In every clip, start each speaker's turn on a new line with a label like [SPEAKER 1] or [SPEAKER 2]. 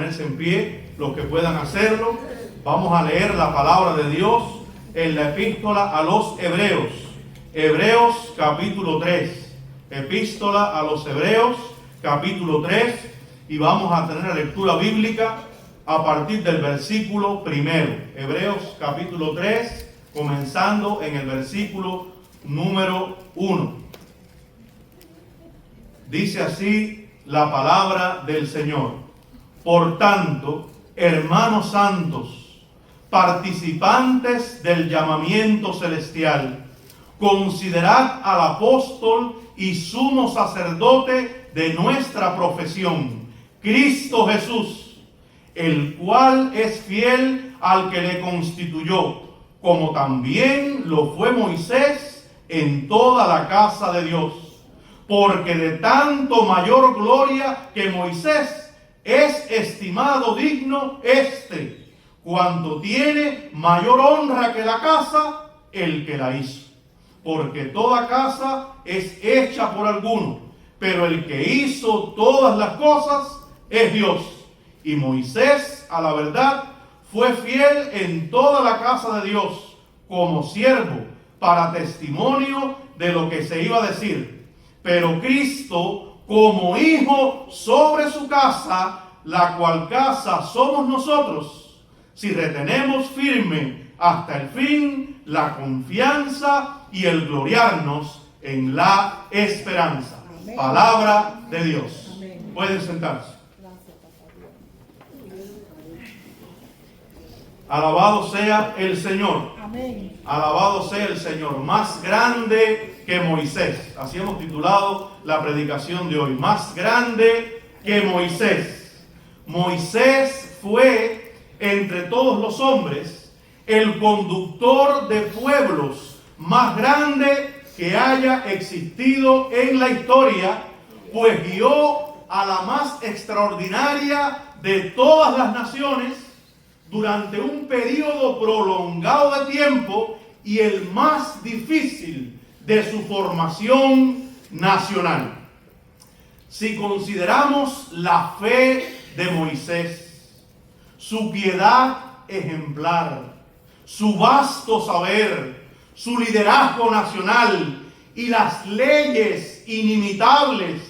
[SPEAKER 1] ponerse en pie, los que puedan hacerlo. Vamos a leer la palabra de Dios en la epístola a los Hebreos. Hebreos capítulo 3. Epístola a los Hebreos capítulo 3. Y vamos a tener la lectura bíblica a partir del versículo primero. Hebreos capítulo 3, comenzando en el versículo número 1. Dice así la palabra del Señor: por tanto, hermanos santos, participantes del llamamiento celestial, considerad al apóstol y sumo sacerdote de nuestra profesión, Cristo Jesús, el cual es fiel al que le constituyó, como también lo fue Moisés en toda la casa de Dios. Porque de tanto mayor gloria que Moisés es estimado digno cuanto tiene mayor honra que la casa, el que la hizo. Porque toda casa es hecha por alguno, pero el que hizo todas las cosas es Dios. Y Moisés, a la verdad, fue fiel en toda la casa de Dios, como siervo, para testimonio de lo que se iba a decir. Pero Cristo, como hijo sobre su casa, la cual casa somos nosotros, si retenemos firme hasta el fin la confianza y el gloriarnos en la esperanza. Amén. Palabra de Dios. Amén. Pueden sentarse. Alabado sea el Señor. Amén. Alabado sea el Señor, más grande que Moisés. Así hemos titulado la predicación de hoy. Más grande que Moisés. Moisés fue, entre todos los hombres, el conductor de pueblos más grande que haya existido en la historia, pues guió a la más extraordinaria de todas las naciones durante un periodo prolongado de tiempo y el más difícil de su formación nacional. Si consideramos la fe de Moisés, su piedad ejemplar, su vasto saber, su liderazgo nacional y las leyes inimitables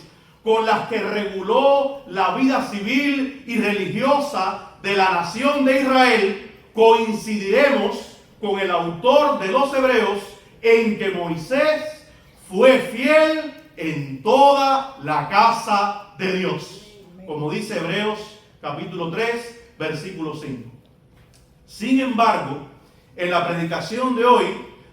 [SPEAKER 1] con las que reguló la vida civil y religiosa de la nación de Israel, coincidiremos con el autor de los Hebreos en que Moisés fue fiel en toda la casa de Dios, como dice Hebreos capítulo 3, versículo 5. Sin embargo, en la predicación de hoy,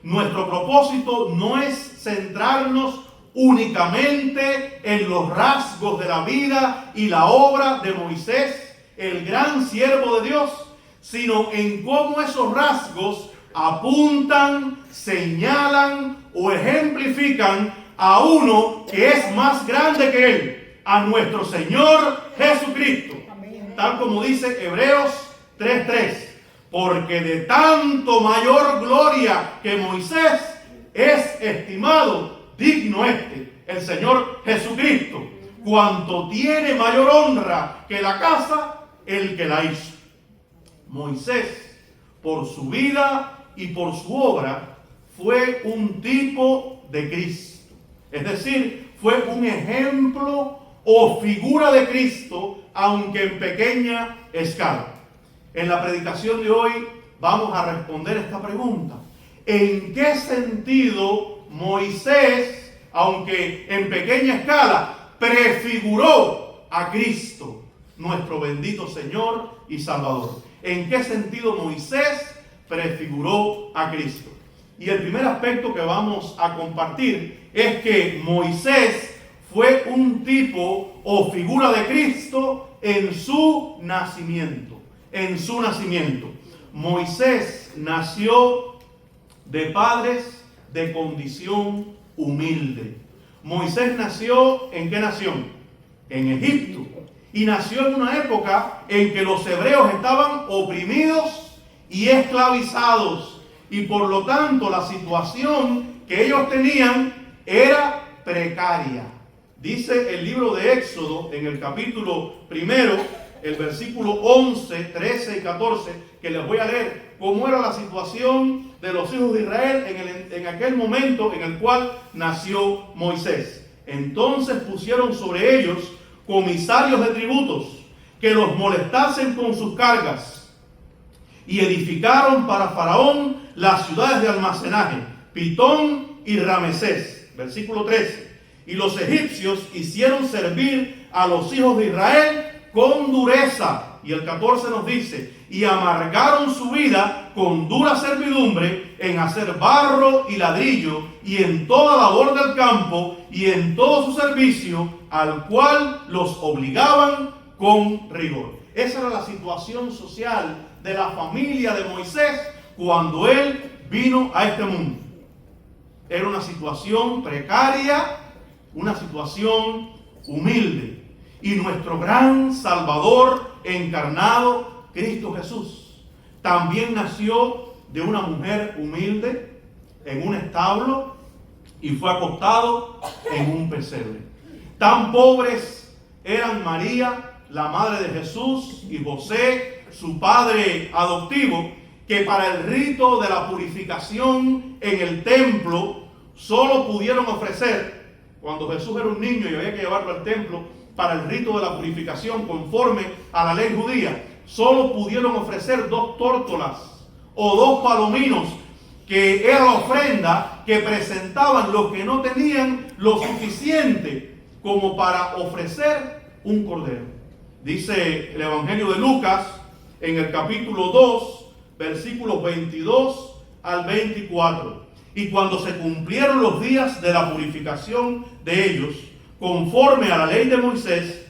[SPEAKER 1] nuestro propósito no es centrarnos únicamente en los rasgos de la vida y la obra de Moisés, el gran siervo de Dios, sino en cómo esos rasgos apuntan, señalan o ejemplifican a uno que es más grande que él, a nuestro Señor Jesucristo. Amén. Tal como dice Hebreos 3:3, porque de tanto mayor gloria que Moisés es estimado digno el Señor Jesucristo, cuanto tiene mayor honra que la casa, el que la hizo. Moisés, por su vida y por su obra, fue un tipo de Cristo. Es decir, fue un ejemplo o figura de Cristo, aunque en pequeña escala. En la predicación de hoy vamos a responder esta pregunta: ¿en qué sentido Moisés, aunque en pequeña escala, prefiguró a Cristo, nuestro bendito Señor y Salvador? ¿En qué sentido Moisés prefiguró a Cristo? Y el primer aspecto que vamos a compartir es que Moisés fue un tipo o figura de Cristo en su nacimiento. En su nacimiento. Moisés nació de padres de condición humilde. Moisés nació, ¿en qué nación? En Egipto. Y nació en una época en que los hebreos estaban oprimidos y esclavizados. Y por lo tanto la situación que ellos tenían era precaria. Dice el libro de Éxodo en el capítulo 1, el versículo 11, 13 y 14, que les voy a leer cómo era la situación de los hijos de Israel en aquel momento en el cual nació Moisés. Entonces pusieron sobre ellos comisarios de tributos que los molestasen con sus cargas, y edificaron para Faraón las ciudades de almacenaje, Pitón y Ramesés. Versículo 13. Y los egipcios hicieron servir a los hijos de Israel con dureza. Y el 14 nos dice, y amargaron su vida con dura servidumbre en hacer barro y ladrillo, y en toda labor del campo, y en todo su servicio, al cual los obligaban con rigor. Esa era la situación social de la familia de Moisés cuando él vino a este mundo. Era una situación precaria, una situación humilde. Y nuestro gran Salvador encarnado, Cristo Jesús, también nació de una mujer humilde en un establo y fue acostado en un pesebre. Tan pobres eran María, la madre de Jesús, y José, su padre adoptivo, que para el rito de la purificación en el templo solo pudieron ofrecer, cuando Jesús era un niño y había que llevarlo al templo para el rito de la purificación conforme a la ley judía, solo pudieron ofrecer 2 tórtolas o 2 palominos, que era la ofrenda que presentaban los que no tenían lo suficiente como para ofrecer un cordero. Dice el Evangelio de Lucas en el capítulo 2, versículos 22 al 24. Y cuando se cumplieron los días de la purificación de ellos, conforme a la ley de Moisés,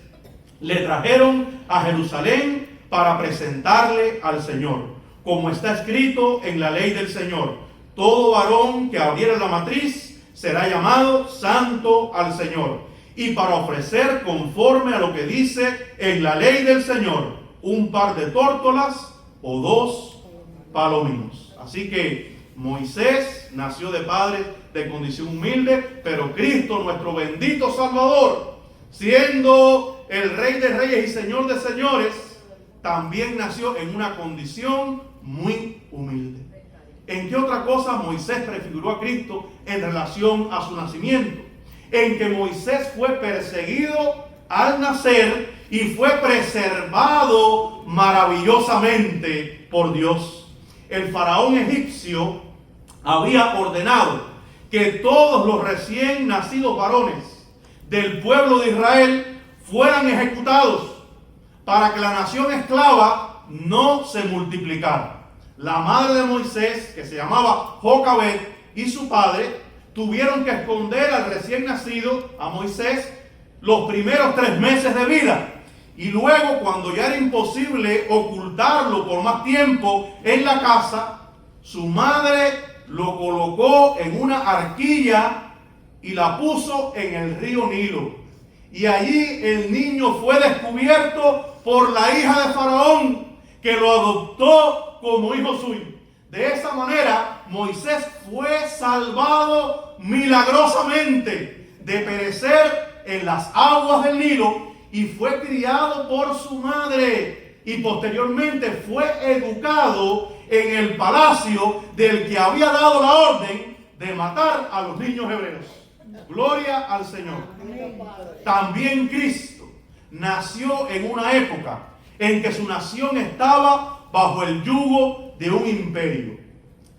[SPEAKER 1] le trajeron a Jerusalén para presentarle al Señor, como está escrito en la ley del Señor: todo varón que abriera la matriz será llamado santo al Señor. Y para ofrecer, conforme a lo que dice en la ley del Señor, un par de tórtolas o 2 palominos. Así que Moisés nació de padres de condición humilde, pero Cristo, nuestro bendito Salvador, siendo el Rey de Reyes y Señor de Señores, también nació en una condición muy humilde. ¿En qué otra cosa Moisés prefiguró a Cristo en relación a su nacimiento? En que Moisés fue perseguido al nacer y fue preservado maravillosamente por Dios. El faraón egipcio había ordenado que todos los recién nacidos varones del pueblo de Israel fueran ejecutados para que la nación esclava no se multiplicara. La madre de Moisés, que se llamaba Jocabed, y su padre tuvieron que esconder al recién nacido, a Moisés, los primeros 3 meses de vida. Y luego, cuando ya era imposible ocultarlo por más tiempo en la casa, su madre lo colocó en una arquilla y la puso en el río Nilo. Y allí el niño fue descubierto por la hija de Faraón, que lo adoptó como hijo suyo. De esa manera, Moisés fue salvado milagrosamente de perecer en las aguas del Nilo y fue criado por su madre, y posteriormente fue educado en el palacio del que había dado la orden de matar a los niños hebreos. Gloria al Señor. También Cristo nació en una época en que su nación estaba bajo el yugo de un imperio.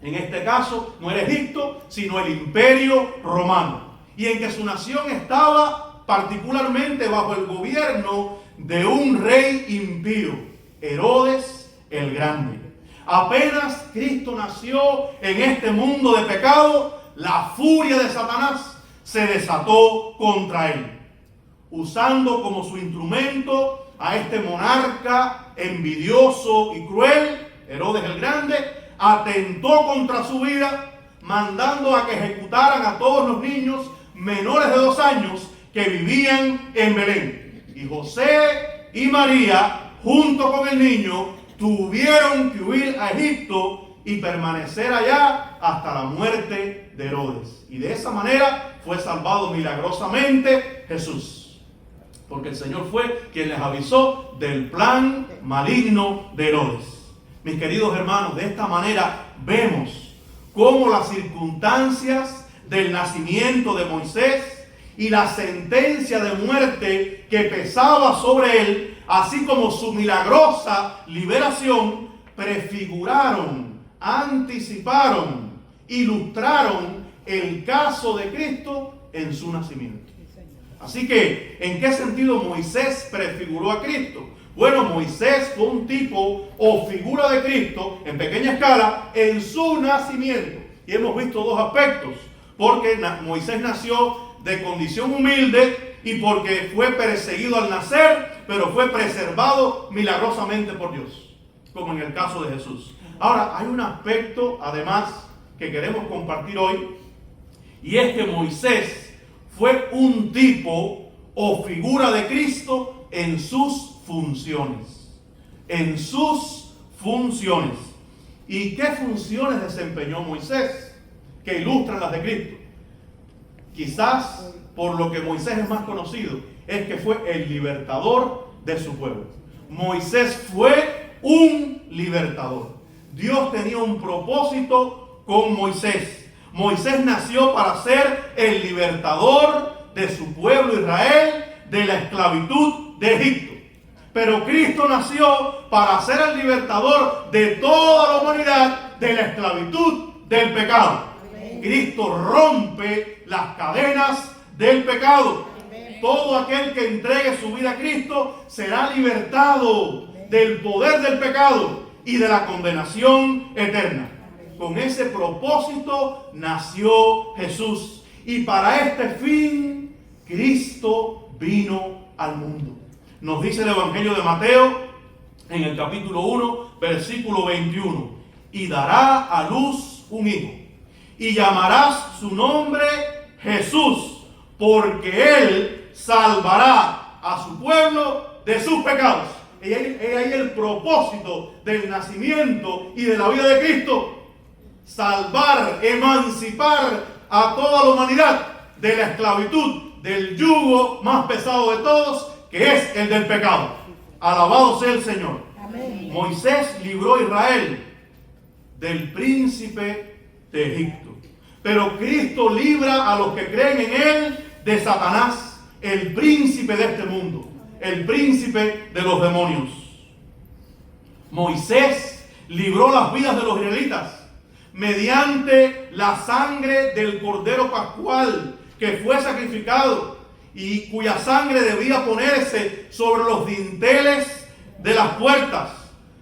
[SPEAKER 1] En este caso no era Egipto, sino el imperio romano. Y en que su nación estaba particularmente bajo el gobierno de un rey impío, Herodes el Grande. Apenas Cristo nació en este mundo de pecado, la furia de Satanás se desató contra él, usando como su instrumento a este monarca envidioso y cruel. Herodes el Grande atentó contra su vida, mandando a que ejecutaran a todos los niños menores de 2 años que vivían en Belén. Y José y María, junto con el niño, tuvieron que huir a Egipto y permanecer allá hasta la muerte de Herodes. Y de esa manera fue salvado milagrosamente Jesús. porque el Señor fue quien les avisó del plan maligno de Herodes. Mis queridos hermanos, de esta manera vemos cómo las circunstancias del nacimiento de Moisés y la sentencia de muerte que pesaba sobre él, así como su milagrosa liberación, prefiguraron, anticiparon, ilustraron el caso de Cristo en su nacimiento. Así que, ¿en qué sentido Moisés prefiguró a Cristo? Bueno, Moisés fue un tipo o figura de Cristo en pequeña escala en su nacimiento. Y hemos visto dos aspectos, porque Moisés nació de condición humilde y porque fue perseguido al nacer, pero fue preservado milagrosamente por Dios, como en el caso de Jesús. Ahora, hay un aspecto además que queremos compartir hoy, y es que Moisés fue un tipo o figura de Cristo en sus funciones. En sus funciones. ¿Y qué funciones desempeñó Moisés que ilustran las de Cristo? Quizás por lo que Moisés es más conocido, es que fue el libertador de su pueblo. Moisés fue un libertador. Dios tenía un propósito con Moisés. Moisés nació para ser el libertador de su pueblo Israel de la esclavitud de Egipto. Pero Cristo nació para ser el libertador de toda la humanidad de la esclavitud del pecado. Amén. Cristo rompe las cadenas del pecado. Amén. Todo aquel que entregue su vida a Cristo será libertado del poder del pecado y de la condenación eterna. Con ese propósito nació Jesús. Y para este fin, Cristo vino al mundo. Nos dice el Evangelio de Mateo, en el capítulo 1, versículo 21. Y dará a luz un hijo. Y llamarás su nombre Jesús, porque él salvará a su pueblo de sus pecados. Y ahí el propósito del nacimiento y de la vida de Cristo. Salvar, emancipar a toda la humanidad de la esclavitud, del yugo más pesado de todos, que es el del pecado. Alabado sea el Señor. Amén. Moisés libró a Israel del príncipe de Egipto. Pero Cristo libra a los que creen en él de Satanás, el príncipe de este mundo, el príncipe de los demonios. Moisés libró las vidas de los israelitas mediante la sangre del Cordero Pascual que fue sacrificado y cuya sangre debía ponerse sobre los dinteles de las puertas.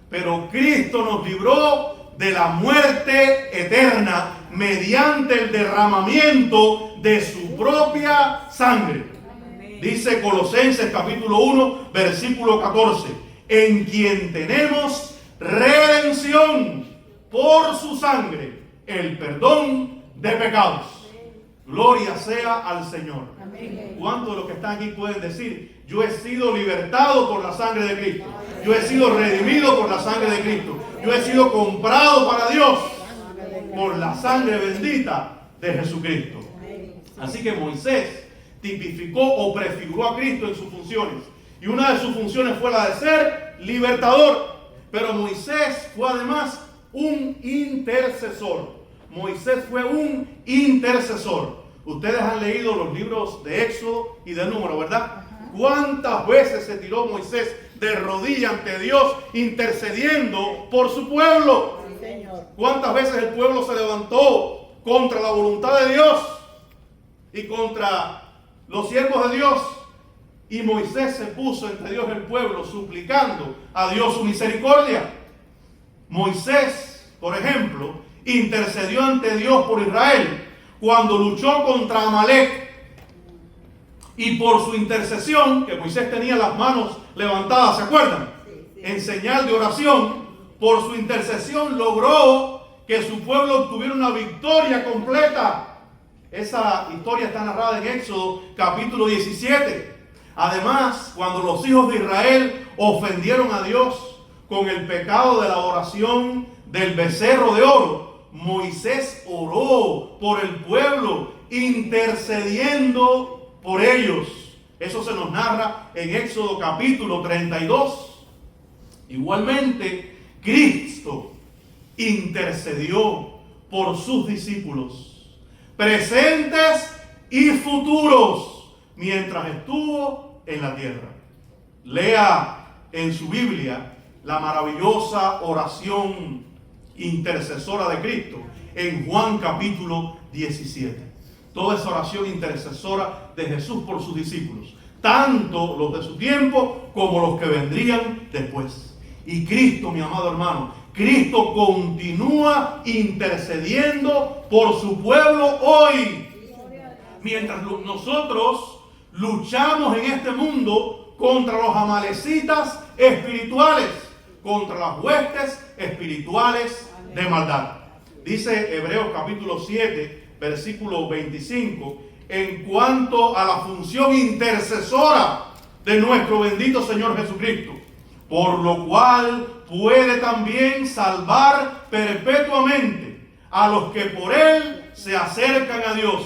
[SPEAKER 1] Pero Cristo nos libró de la muerte eterna mediante el derramamiento de su propia sangre. Dice Colosenses capítulo 1, versículo 14, en quien tenemos redención por su sangre, el perdón de pecados. Gloria sea al Señor. ¿Cuántos de los que están aquí pueden decir, yo he sido libertado por la sangre de Cristo? Yo he sido redimido por la sangre de Cristo. Yo he sido comprado para Dios por la sangre bendita de Jesucristo. Así que Moisés tipificó o prefiguró a Cristo en sus funciones. Y una de sus funciones fue la de ser libertador. Pero Moisés fue además un intercesor. Moisés fue un intercesor. Ustedes han leído los libros de Éxodo y de Número, ¿verdad? ¿Cuántas veces se tiró Moisés de rodillas ante Dios intercediendo por su pueblo? ¿Cuántas veces el pueblo se levantó contra la voluntad de Dios y contra los siervos de Dios? Y Moisés se puso entre Dios y el pueblo suplicando a Dios su misericordia. Moisés, por ejemplo, intercedió ante Dios por Israel cuando luchó contra Amalek. Y por su intercesión, que Moisés tenía las manos levantadas, ¿se acuerdan? En señal de oración, por su intercesión logró que su pueblo obtuviera una victoria completa. Esa historia está narrada en Éxodo capítulo 17. Además, cuando los hijos de Israel ofendieron a Dios con el pecado de la adoración del becerro de oro, Moisés oró por el pueblo, intercediendo por ellos. Eso se nos narra en Éxodo capítulo 32. Igualmente, Cristo intercedió por sus discípulos, presentes y futuros, mientras estuvo en la tierra. Lea en su Biblia la maravillosa oración intercesora de Cristo en Juan capítulo 17. Toda esa oración intercesora de Jesús por sus discípulos, tanto los de su tiempo como los que vendrían después. Y Cristo, mi amado hermano, Cristo continúa intercediendo por su pueblo hoy. Mientras nosotros luchamos en este mundo contra los amalecitas espirituales, contra las huestes espirituales de maldad. Dice Hebreos capítulo 7, versículo 25, en cuanto a la función intercesora de nuestro bendito Señor Jesucristo, por lo cual puede también salvar perpetuamente a los que por Él se acercan a Dios,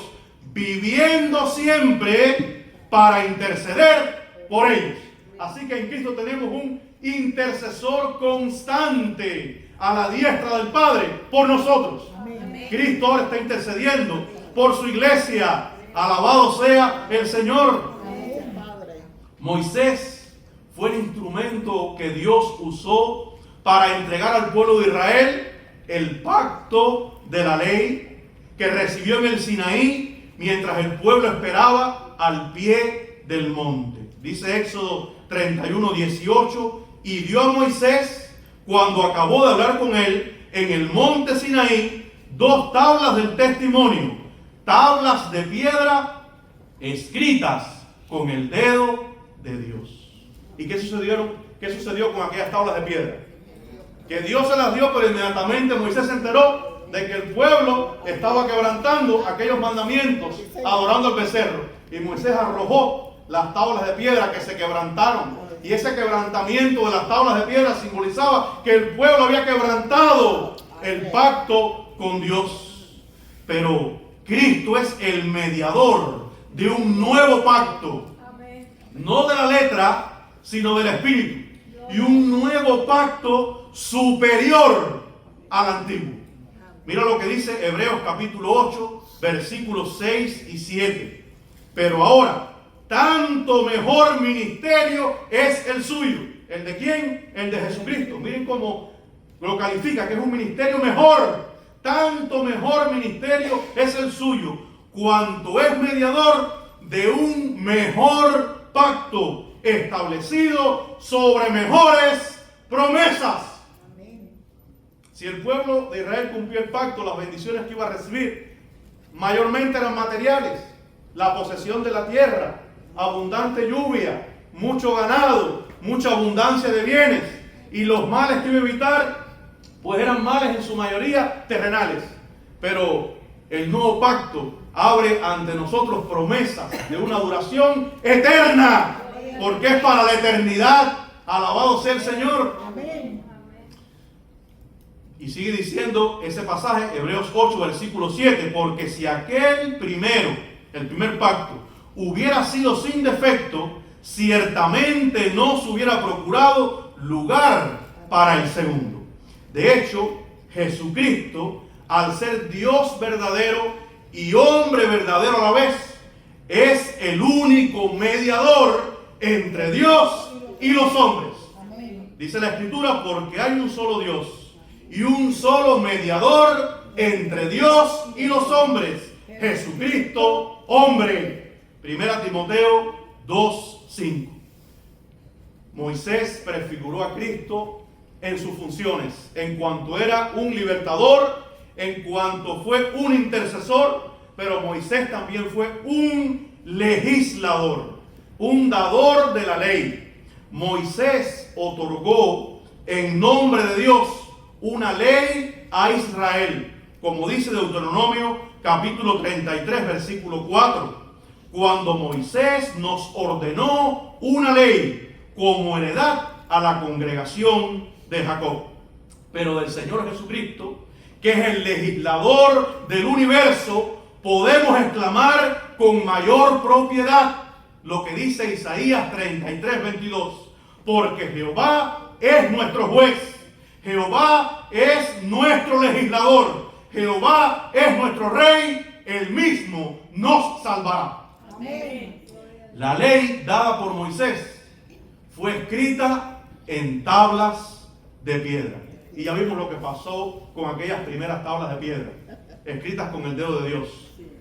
[SPEAKER 1] viviendo siempre para interceder por ellos. Así que en Cristo tenemos un intercesor constante a la diestra del Padre por nosotros. Amén. Cristo ahora está intercediendo por su iglesia. Alabado sea el Señor. Amén. Moisés fue el instrumento que Dios usó para entregar al pueblo de Israel el pacto de la ley que recibió en el Sinaí mientras el pueblo esperaba al pie del monte. Dice Éxodo 31, 18, y dio a Moisés, cuando acabó de hablar con él, en el monte Sinaí, 2 tablas del testimonio, tablas de piedra escritas con el dedo de Dios. ¿Y qué sucedió con aquellas tablas de piedra? Que Dios se las dio, pero inmediatamente Moisés se enteró de que el pueblo estaba quebrantando aquellos mandamientos, adorando al becerro. Y Moisés arrojó las tablas de piedra que se quebrantaron. Y ese quebrantamiento de las tablas de piedra simbolizaba que el pueblo había quebrantado el pacto con Dios. Pero Cristo es el mediador de un nuevo pacto. No de la letra, sino del Espíritu. Y un nuevo pacto superior al antiguo. Mira lo que dice Hebreos capítulo 8, versículos 6 y 7. Pero ahora, tanto mejor ministerio es el suyo. ¿El de quién? El de Jesucristo. Miren cómo lo califica, que es un ministerio mejor. Tanto mejor ministerio es el suyo, cuanto es mediador de un mejor pacto, establecido sobre mejores promesas. Amén. Si el pueblo de Israel cumplió el pacto, las bendiciones que iba a recibir mayormente eran materiales: la posesión de la tierra, abundante lluvia, mucho ganado, mucha abundancia de bienes. Y los males que iba a evitar, pues eran males en su mayoría terrenales. Pero el nuevo pacto abre ante nosotros promesas de una duración eterna, porque es para la eternidad. Alabado sea el Señor. Amén. Y sigue diciendo ese pasaje, Hebreos 8, versículo 7, porque si aquel primero, el primer pacto, hubiera sido sin defecto, ciertamente no se hubiera procurado lugar para el segundo. De hecho, Jesucristo, al ser Dios verdadero y hombre verdadero a la vez, es el único mediador entre Dios y los hombres. Dice la Escritura, porque hay un solo Dios y un solo mediador entre Dios y los hombres, Jesucristo, hombre. Primera Timoteo 2:5. Moisés prefiguró a Cristo en sus funciones, en cuanto era un libertador, en cuanto fue un intercesor, pero Moisés también fue un legislador, un dador de la ley. Moisés otorgó en nombre de Dios una ley a Israel, como dice Deuteronomio capítulo 33, versículo 4. Cuando Moisés nos ordenó una ley como heredad a la congregación de Jacob. Pero del Señor Jesucristo, que es el legislador del universo, podemos exclamar con mayor propiedad: lo que dice Isaías 33:22. Porque Jehová es nuestro juez, Jehová es nuestro legislador, Jehová es nuestro rey, él mismo nos salvará. Amén. La ley dada por Moisés fue escrita en tablas de piedra. Y ya vimos lo que pasó con aquellas primeras tablas de piedra, escritas con el dedo de Dios.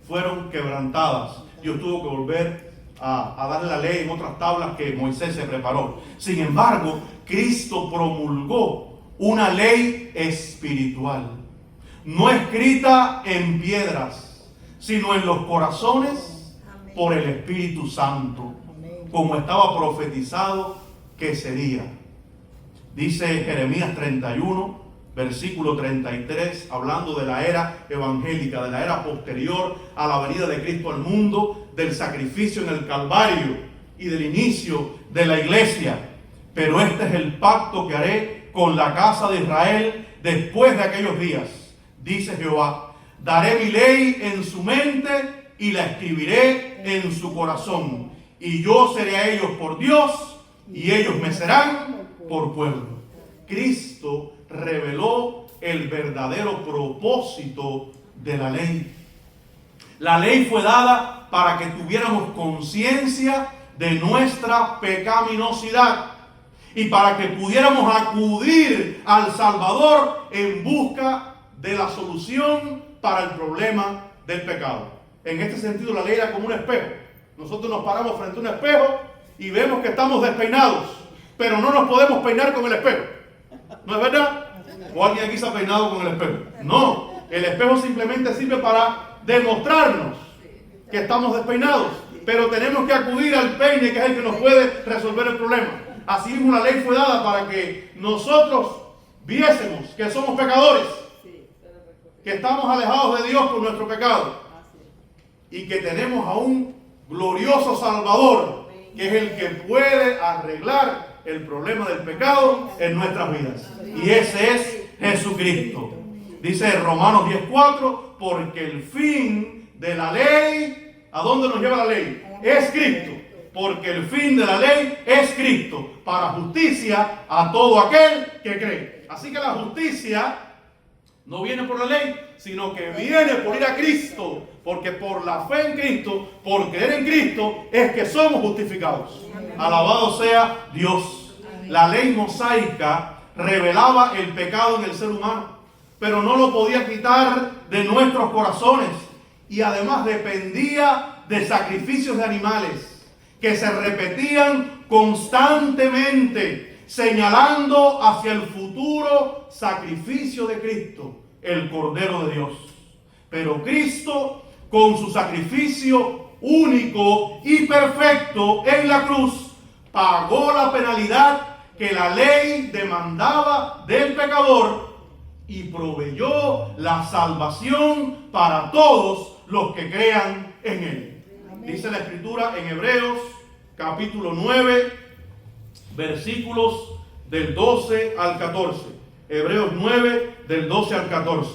[SPEAKER 1] Fueron quebrantadas. Dios tuvo que volver a darle la ley en otras tablas que Moisés se preparó. Sin embargo, Cristo promulgó una ley espiritual, no escrita en piedras, sino en los corazones por el Espíritu Santo, como estaba profetizado que sería. Dice Jeremías 31, versículo 33, hablando de la era evangélica, de la era posterior a la venida de Cristo al mundo, del sacrificio en el Calvario y del inicio de la iglesia. Pero este es el pacto que haré con la casa de Israel después de aquellos días, dice Jehová. Daré mi ley en su mente y la escribiré en su corazón. Y yo seré a ellos por Dios y ellos me serán por pueblo. Cristo reveló el verdadero propósito de la ley. La ley fue dada para que tuviéramos conciencia de nuestra pecaminosidad y para que pudiéramos acudir al Salvador en busca de la solución para el problema del pecado. En este sentido, la ley era como un espejo. Nosotros nos paramos frente a un espejo y vemos que estamos despeinados, pero no nos podemos peinar con el espejo. ¿No es verdad? ¿O alguien aquí se ha peinado con el espejo? No, el espejo simplemente sirve para demostrarnos que estamos despeinados, pero tenemos que acudir al peine, que es el que nos puede resolver el problema. Así mismo la ley fue dada para que nosotros viésemos que somos pecadores, que estamos alejados de Dios por nuestro pecado y que tenemos a un glorioso Salvador, que es el que puede arreglar el problema del pecado en nuestras vidas. Y ese es Jesucristo. Dice Romanos 10:4, porque el fin de la ley, ¿a dónde nos lleva la ley? Es Cristo. Porque el fin de la ley es Cristo, para justicia a todo aquel que cree. Así que la justicia no viene por la ley, sino que viene por ir a Cristo. Porque por la fe en Cristo, por creer en Cristo, es que somos justificados. Alabado sea Dios. La ley mosaica revelaba el pecado en el ser humano, pero no lo podía quitar de nuestros corazones. Y además dependía de sacrificios de animales que se repetían constantemente, señalando hacia el futuro sacrificio de Cristo, el Cordero de Dios. Pero Cristo, con su sacrificio único y perfecto en la cruz, pagó la penalidad que la ley demandaba del pecador y proveyó la salvación para todos los que crean en él. Dice la Escritura en Hebreos capítulo 9, versículos del 12 al 14. Hebreos 9, del 12 al 14.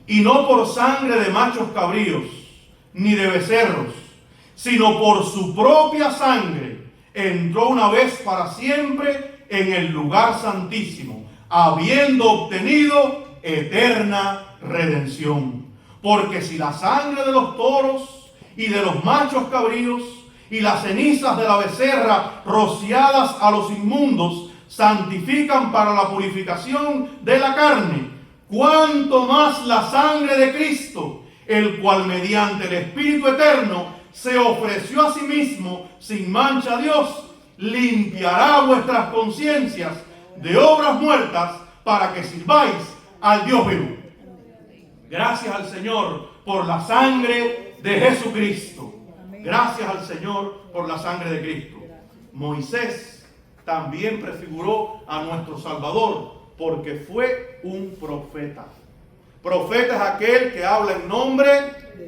[SPEAKER 1] Y no por sangre de machos cabríos, ni de becerros, sino por su propia sangre, entró una vez para siempre en el lugar santísimo, habiendo obtenido eterna redención. Porque si la sangre de los toros y de los machos cabríos y las cenizas de la becerra rociadas a los inmundos santifican para la purificación de la carne, cuánto más la sangre de Cristo, el cual mediante el Espíritu eterno se ofreció a sí mismo sin mancha a Dios, limpiará vuestras conciencias de obras muertas para que sirváis al Dios vivo. Gracias al Señor por la sangre de Jesucristo. Gracias al Señor por la sangre de Cristo. Moisés también prefiguró a nuestro Salvador porque fue un profeta. Profeta es aquel que habla en nombre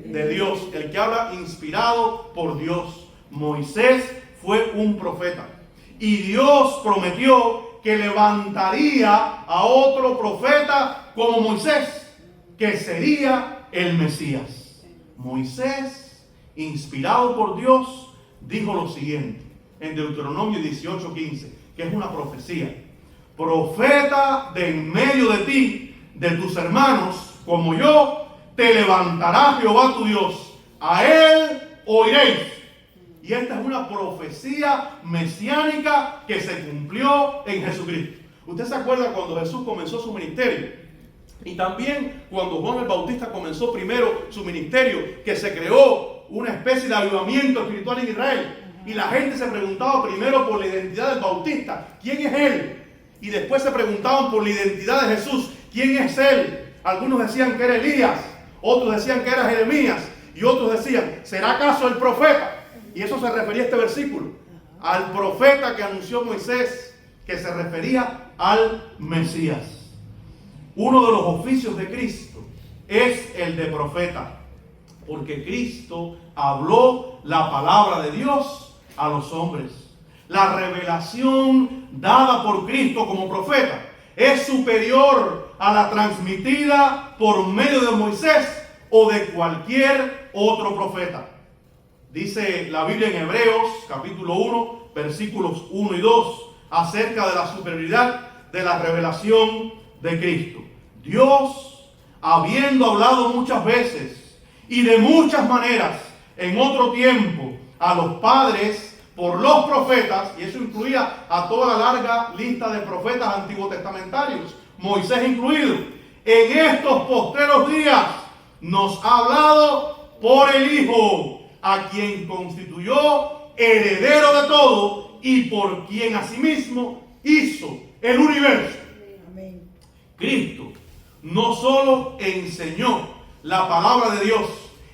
[SPEAKER 1] de Dios, el que habla inspirado por Dios. Moisés fue un profeta. Y Dios prometió que levantaría a otro profeta como Moisés, que sería el Mesías. Moisés, inspirado por Dios, dijo lo siguiente en Deuteronomio 18:15, que es una profecía. Profeta de en medio de ti, de tus hermanos, como yo, te levantará Jehová tu Dios. A él oiréis. Y esta es una profecía mesiánica que se cumplió en Jesucristo. ¿Usted se acuerda cuando Jesús comenzó su ministerio? Y también cuando Juan el Bautista comenzó primero su ministerio, que se creó una especie de avivamiento espiritual en Israel. Y la gente se preguntaba primero por la identidad del Bautista. ¿Quién es él? Y después se preguntaban por la identidad de Jesús. ¿Quién es él? Algunos decían que era Elías. Otros decían que era Jeremías. Y otros decían, ¿será acaso el profeta? Y eso se refería a este versículo. Al profeta que anunció Moisés, que se refería al Mesías. Uno de los oficios de Cristo es el de profeta. Porque Cristo habló la palabra de Dios a los hombres. La revelación dada por Cristo como profeta es superior a la transmitida por medio de Moisés o de cualquier otro profeta. Dice la Biblia en Hebreos capítulo 1 versículos 1 y 2 acerca de la superioridad de la revelación de Cristo. Dios, habiendo hablado muchas veces y de muchas maneras en otro tiempo a los padres por los profetas, y eso incluía a toda la larga lista de profetas antiguotestamentarios, Moisés incluido, en estos postreros días nos ha hablado por el Hijo, a quien constituyó heredero de todo y por quien asimismo hizo el universo. Amén. Cristo no solo enseñó la palabra de Dios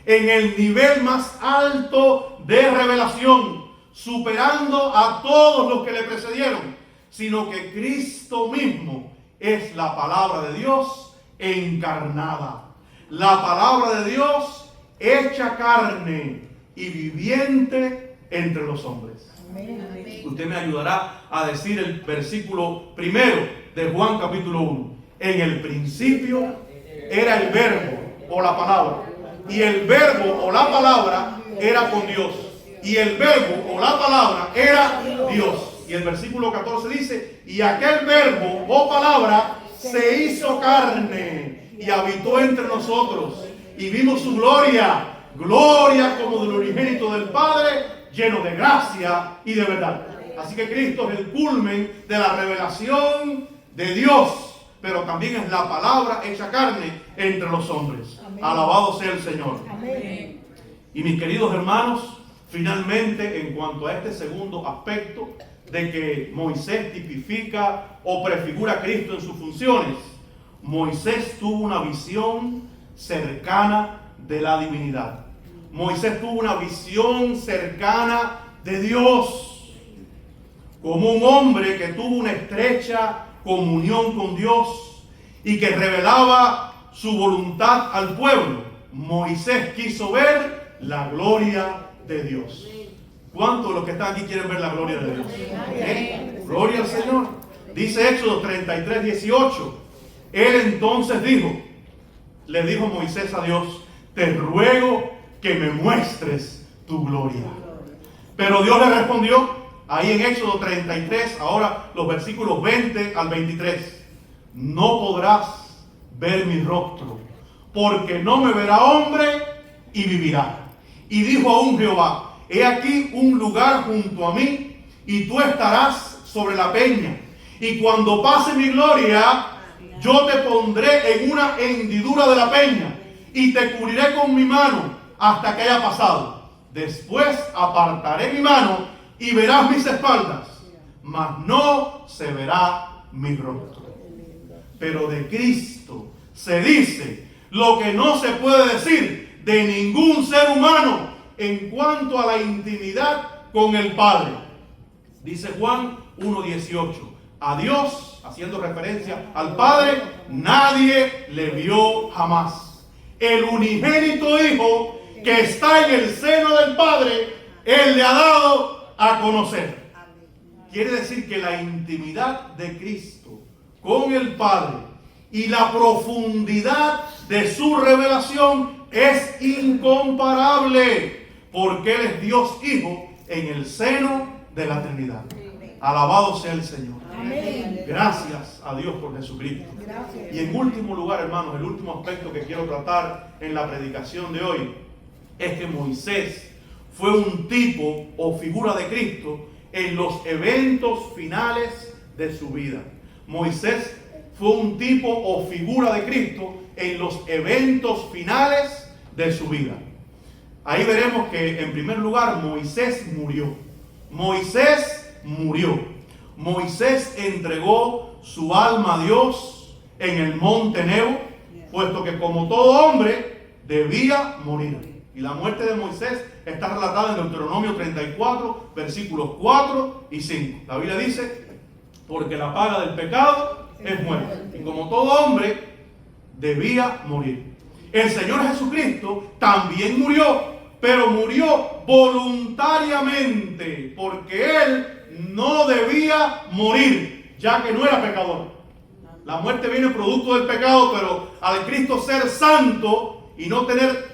[SPEAKER 1] en el nivel más alto de revelación, superando a todos los que le precedieron, sino que Cristo mismo es la palabra de Dios encarnada. La palabra de Dios hecha carne y viviente entre los hombres. Amén. Usted me ayudará a decir el versículo primero de Juan capítulo 1. En el principio era el verbo o la palabra. Y el verbo o la palabra era con Dios. Y el verbo o la palabra era Dios. Y el versículo 14 dice, y aquel verbo o palabra se hizo carne y habitó entre nosotros. Y vimos su gloria, gloria como del unigénito del Padre, lleno de gracia y de verdad. Así que Cristo es el culmen de la revelación de Dios, pero también es la palabra hecha carne entre los hombres. Amén. Alabado sea el Señor. Amén. Y mis queridos hermanos, finalmente, en cuanto a este segundo aspecto de que Moisés tipifica o prefigura a Cristo en sus funciones, Moisés tuvo una visión cercana de la divinidad. Moisés tuvo una visión cercana de Dios, como un hombre que tuvo una estrecha comunión con Dios y que revelaba su voluntad al pueblo. Moisés quiso ver la gloria de Dios. ¿Cuántos de los que están aquí quieren ver la gloria de Dios? Gloria al Señor. Dice Éxodo 33:18. Él entonces le dijo Moisés a Dios, te ruego que me muestres tu gloria. Pero Dios le respondió, ahí en Éxodo 33, ahora los versículos 20 al 23. No podrás ver mi rostro, porque no me verá hombre y vivirá. Y dijo aún Jehová, he aquí un lugar junto a mí, y tú estarás sobre la peña. Y cuando pase mi gloria, yo te pondré en una hendidura de la peña, y te cubriré con mi mano hasta que haya pasado. Después apartaré mi mano, y verás mis espaldas, mas no se verá mi rostro. Pero de Cristo se dice lo que no se puede decir de ningún ser humano en cuanto a la intimidad con el Padre. Dice Juan 1:18. A Dios, haciendo referencia al Padre, nadie le vio jamás. El unigénito Hijo que está en el seno del Padre, Él le ha dado a conocer. Quiere decir que la intimidad de Cristo con el Padre y la profundidad de su revelación es incomparable, porque Él es Dios Hijo en el seno de la Trinidad. Alabado sea el Señor.
[SPEAKER 2] Amén.
[SPEAKER 1] Gracias a Dios por Jesucristo.
[SPEAKER 2] Gracias.
[SPEAKER 1] Y en último lugar, hermanos, el último aspecto que quiero tratar en la predicación de hoy es que Moisés fue un tipo o figura de Cristo en los eventos finales de su vida. Moisés fue un tipo o figura de Cristo en los eventos finales de su vida. Ahí veremos que en primer lugar Moisés murió. Moisés murió. Moisés entregó su alma a Dios en el monte Nebo, puesto que como todo hombre debía morir. Y la muerte de Moisés está relatada en Deuteronomio 34, versículos 4 y 5. La Biblia dice, porque la paga del pecado es muerte. Y como todo hombre debía morir. El Señor Jesucristo también murió, pero murió voluntariamente, porque Él no debía morir, ya que no era pecador. La muerte viene producto del pecado, pero al Cristo ser santo y no tener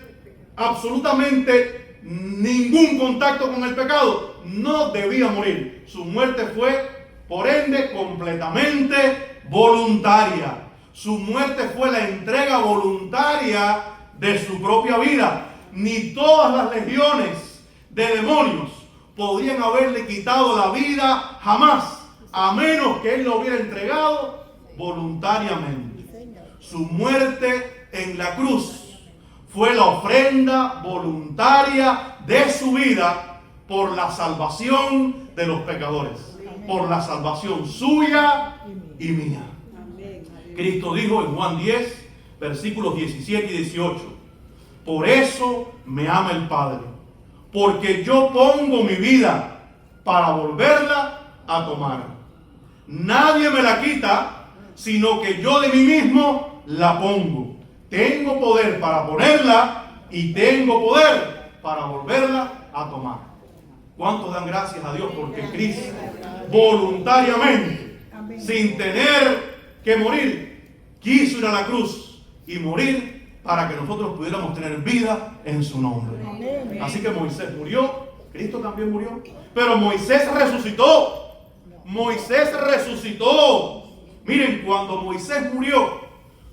[SPEAKER 1] absolutamente ningún contacto con el pecado, no debía morir. Su muerte fue, por ende, completamente voluntaria. Su muerte fue la entrega voluntaria de su propia vida. Ni todas las legiones de demonios podrían haberle quitado la vida jamás, a menos que Él lo hubiera entregado voluntariamente. Su muerte en la cruz fue la ofrenda voluntaria de su vida por la salvación de los pecadores, por la salvación suya y mía. Cristo dijo en Juan 10, versículos 17 y 18, por eso me ama el Padre, porque yo pongo mi vida para volverla a tomar. Nadie me la quita, sino que yo de mí mismo la pongo. Tengo poder para ponerla y tengo poder para volverla a tomar. ¿Cuántos dan gracias a Dios? Porque Cristo voluntariamente, sin tener que morir, quiso ir a la cruz y morir para que nosotros pudiéramos tener vida en su nombre. Así que Moisés murió, Cristo también murió, pero Moisés resucitó. Moisés resucitó. Miren, cuando Moisés murió,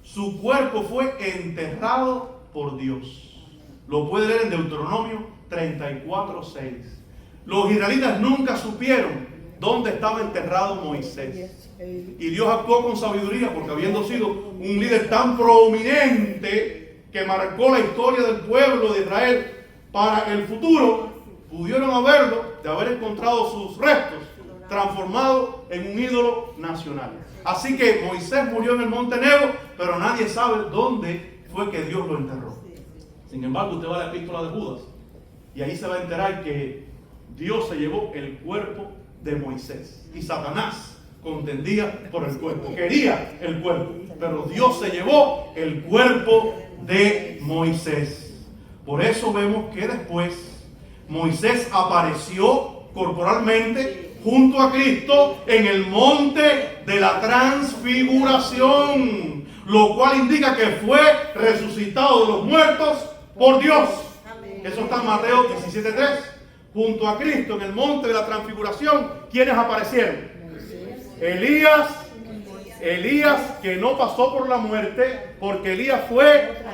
[SPEAKER 1] su cuerpo fue enterrado por Dios. Lo puede leer en Deuteronomio 34:6. Los israelitas nunca supieron dónde estaba enterrado Moisés. Y Dios actuó con sabiduría, porque habiendo sido un líder tan prominente que marcó la historia del pueblo de Israel para el futuro, pudieron haber encontrado sus restos transformados en un ídolo nacional. Así que Moisés murió en el monte Nebo, pero nadie sabe dónde fue que Dios lo enterró. Sin embargo, usted va a la epístola de Judas y ahí se va a enterar que Dios se llevó el cuerpo de Moisés y Satanás contendía por el cuerpo, quería el cuerpo, pero Dios se llevó el cuerpo de Moisés. Por eso vemos que después Moisés apareció corporalmente junto a Cristo en el monte de la transfiguración, lo cual indica que fue resucitado de los muertos por Dios. Eso está en Mateo 17:3. Junto a Cristo en el monte de la transfiguración, ¿quiénes aparecieron? Elías, que no pasó por la muerte, porque Elías fue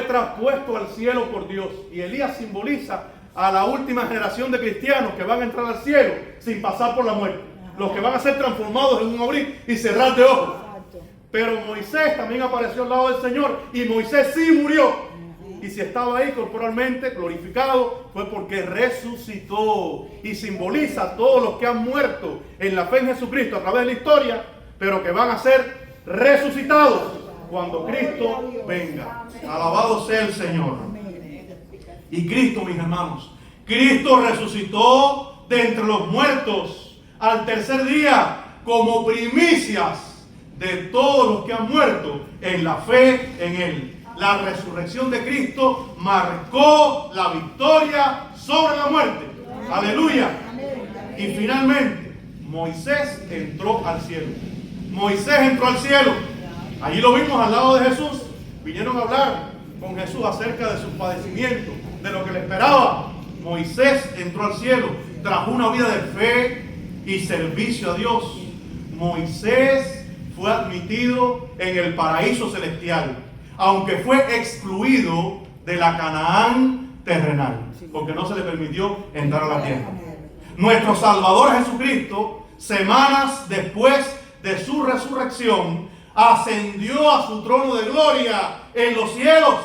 [SPEAKER 1] traspuesto al cielo por Dios. Y Elías simboliza a la última generación de cristianos que van a entrar al cielo sin pasar por la muerte. Los que van a ser transformados en un abrir y cerrar de ojos. Pero Moisés también apareció al lado del Señor y Moisés sí murió. Y si estaba ahí corporalmente glorificado, fue porque resucitó. Y simboliza a todos los que han muerto en la fe en Jesucristo a través de la historia, pero que van a ser resucitados cuando Cristo venga. Alabado sea el Señor. Y Cristo, mis hermanos, Cristo resucitó de entre los muertos al tercer día como primicias de todos los que han muerto en la fe en Él. La resurrección de Cristo marcó la victoria sobre la muerte. Aleluya. Y finalmente, Moisés entró al cielo. Moisés entró al cielo. Allí lo vimos al lado de Jesús. Vinieron a hablar con Jesús acerca de sus padecimientos, de lo que le esperaba. Moisés entró al cielo, trajo una vida de fe y servicio a Dios. Moisés fue admitido en el paraíso celestial, aunque fue excluido de la Canaán terrenal, porque no se le permitió entrar a la tierra. Nuestro Salvador Jesucristo, semanas después de su resurrección, ascendió a su trono de gloria en los cielos.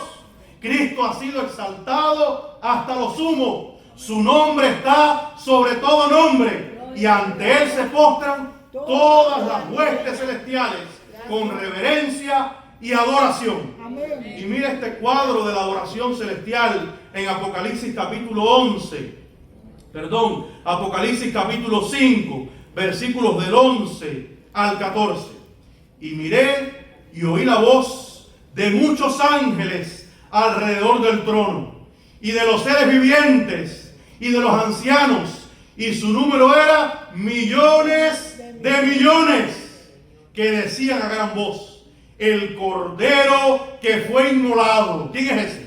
[SPEAKER 1] Cristo ha sido exaltado hasta lo sumo. Su nombre está sobre todo nombre, y ante él se postran todas las huestes celestiales con reverencia y adoración. Amén. Y mira este cuadro de la adoración celestial en Apocalipsis capítulo 5, versículos del 11 al 14. Y miré y oí la voz de muchos ángeles alrededor del trono, y de los seres vivientes, y de los ancianos, y su número era millones de millones, que decían a gran voz: el Cordero que fue inmolado. ¿Quién es ese?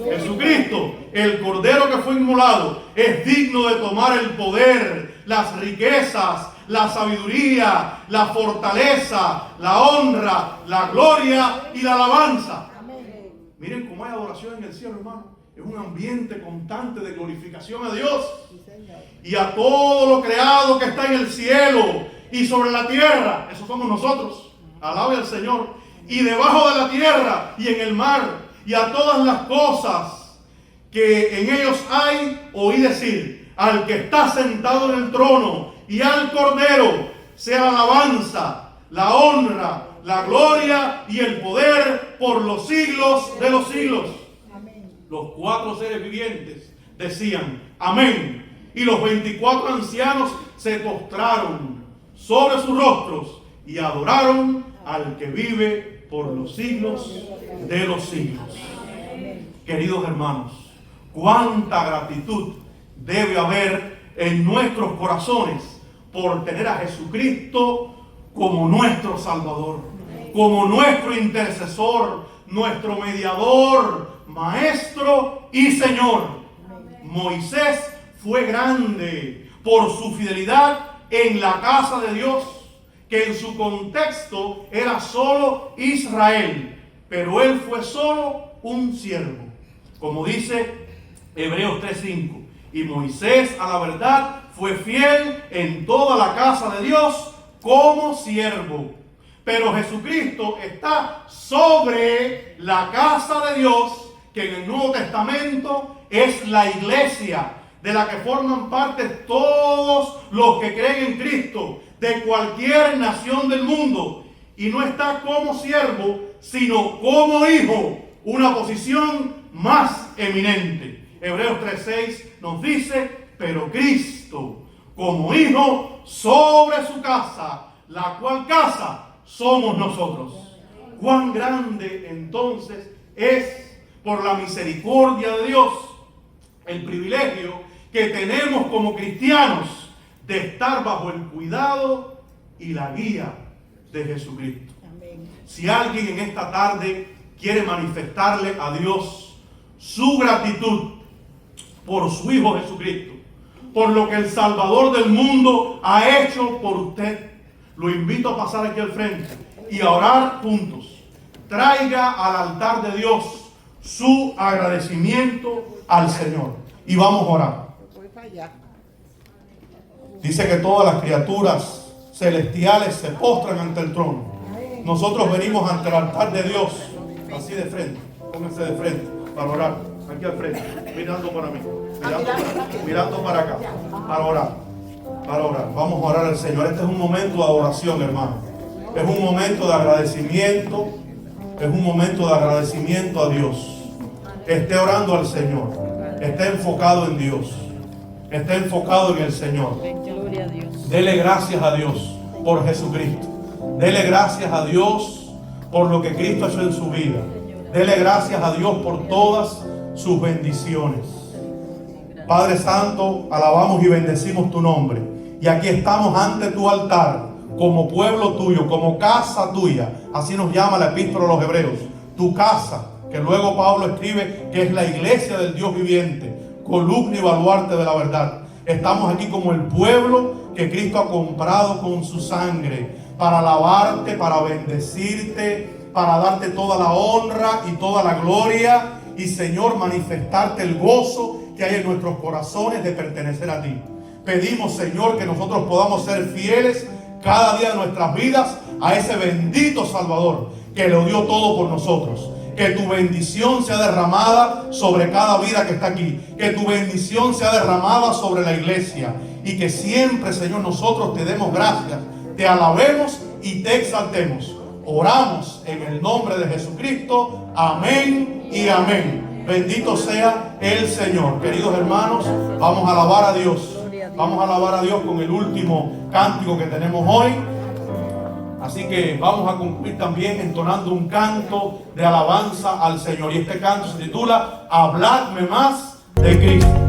[SPEAKER 1] Jesucristo. El Cordero que fue inmolado es digno de tomar el poder, las riquezas, la sabiduría, la fortaleza, la honra, la gloria y la alabanza. Miren cómo hay adoración en el cielo, hermano. Es un ambiente constante de glorificación a Dios. Y a todo lo creado que está en el cielo y sobre la tierra. Eso somos nosotros. Alabe al Señor. Y debajo de la tierra y en el mar. Y a todas las cosas que en ellos hay, oí decir: al que está sentado en el trono y al Cordero sea la alabanza, la honra, la gloria y el poder por los siglos de los siglos. Amén. Los 4 seres vivientes decían: amén. Y los 24 ancianos se postraron sobre sus rostros y adoraron al que vive por los siglos de los siglos. Queridos hermanos, cuánta gratitud debe haber en nuestros corazones por tener a Jesucristo como nuestro Salvador, como nuestro intercesor, nuestro mediador, Maestro y Señor. Moisés fue grande por su fidelidad en la casa de Dios, que en su contexto era solo Israel, pero él fue solo un siervo. Como dice Hebreos 3:5, y Moisés a la verdad fue fiel en toda la casa de Dios como siervo. Pero Jesucristo está sobre la casa de Dios, que en el Nuevo Testamento es la iglesia, de la que forman parte todos los que creen en Cristo, de cualquier nación del mundo. Y no está como siervo, sino como hijo, una posición más eminente. Hebreos 3:6 nos dice: pero Cristo como hijo sobre su casa, la cual casa somos nosotros. Cuán grande entonces es, por la misericordia de Dios, el privilegio que tenemos como cristianos de estar bajo el cuidado y la guía de Jesucristo. Amén. Si alguien en esta tarde quiere manifestarle a Dios su gratitud por su Hijo Jesucristo, por lo que el Salvador del mundo ha hecho por usted, lo invito a pasar aquí al frente y a orar juntos. Traiga al altar de Dios su agradecimiento al Señor y vamos a orar. Dice que todas las criaturas celestiales se postran ante el trono. Nosotros venimos ante el altar de Dios, así de frente. Pónganse de frente para orar. Aquí al frente, mirando para mí, mirando para acá, para orar. Vamos a orar al Señor. Este es un momento de adoración, hermano. Es un momento de agradecimiento. Es un momento de agradecimiento a Dios. Esté orando al Señor. Esté enfocado en Dios. Esté enfocado en el Señor. Dele gracias a Dios por Jesucristo. Dele gracias a Dios por lo que Cristo ha hecho en su vida. Dele gracias a Dios por todas sus bendiciones. Padre Santo, alabamos y bendecimos tu nombre. Y aquí estamos ante tu altar, como pueblo tuyo, como casa tuya. Así nos llama la epístola a los Hebreos. Tu casa, que luego Pablo escribe que es la iglesia del Dios viviente, columna y baluarte de la verdad. Estamos aquí como el pueblo que Cristo ha comprado con su sangre, para alabarte, para bendecirte, para darte toda la honra y toda la gloria, y Señor, manifestarte el gozo que hay en nuestros corazones de pertenecer a ti. Pedimos, Señor, que nosotros podamos ser fieles cada día de nuestras vidas a ese bendito Salvador que lo dio todo por nosotros. Que tu bendición sea derramada sobre cada vida que está aquí. Que tu bendición sea derramada sobre la iglesia. Y que siempre, Señor, nosotros te demos gracias, te alabemos y te exaltemos. Oramos en el nombre de Jesucristo. Amén y amén. Bendito sea el Señor. Queridos hermanos, vamos a alabar a Dios. Vamos a alabar a Dios con el último cántico que tenemos hoy. Así que vamos a concluir también entonando un canto de alabanza al Señor. Y este canto se titula Habladme más de Cristo.